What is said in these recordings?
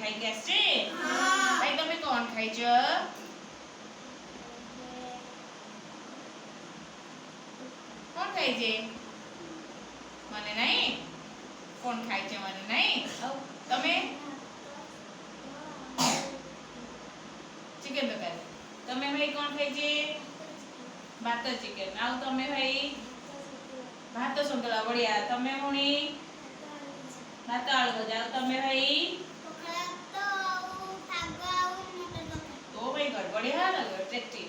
खाई के आछे भाई तमे कोन खाइछ कोन खाइछे मने नहीं कोन खाइछे मने नहीं तमे चिकन तरकारी तमे भाई कोन खाइछे भात चिकन आउ तमे भाई भात संतुला बढ़िया तमे मुनी भात आलू भजा तमे भाई ओ भाई गड बढ़िया लगे टेस्टी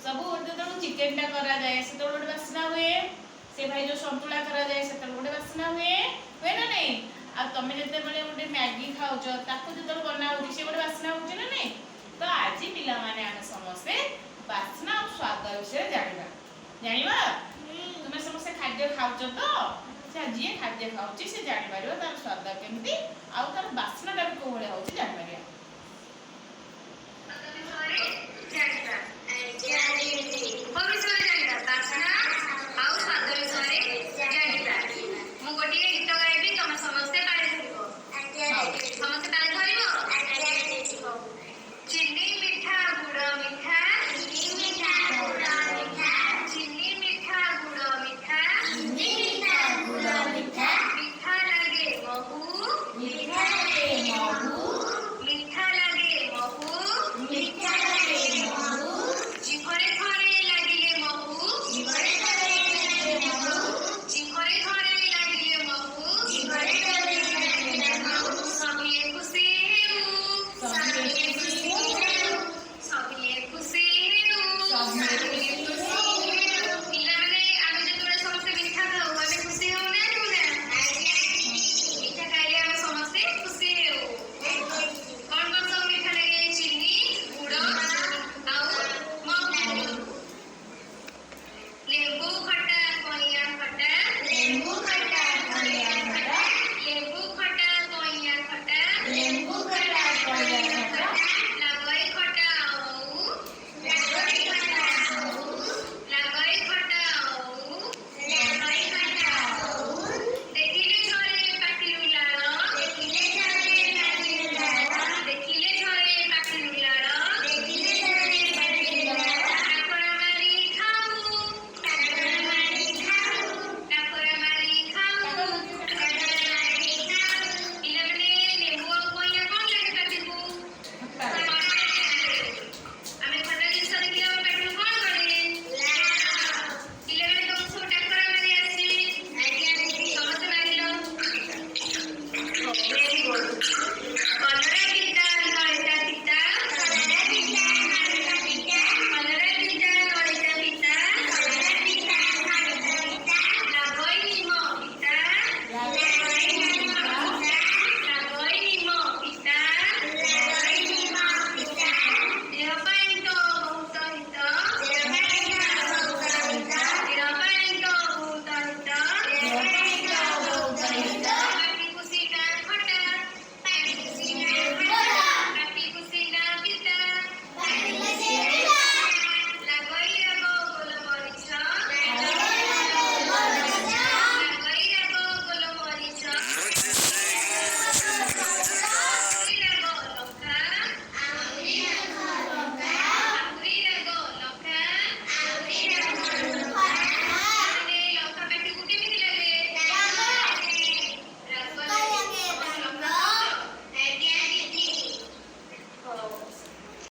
सब जेतु चिकन टा करा जाए से तो गोटे बासना हुए से भाई जो संतुला करा जाए से तो गोटे बासना हुए ना नहीं आ तमे जते बेले गोटे मैगी खाउछ ताको जते बना होची से गोटे बासना होची ना नहीं तो आज पिला माने हम समस्त बासना और स्वाद विषय जानिबा तुमे समस्त खाद्य खाउछ तो से जी खाद्य खाउची से जानि पारियो तार स्वाद केमती आ तार बासना टा को भले होची जानि पारिया चिनी मीठा गुड़ मीठा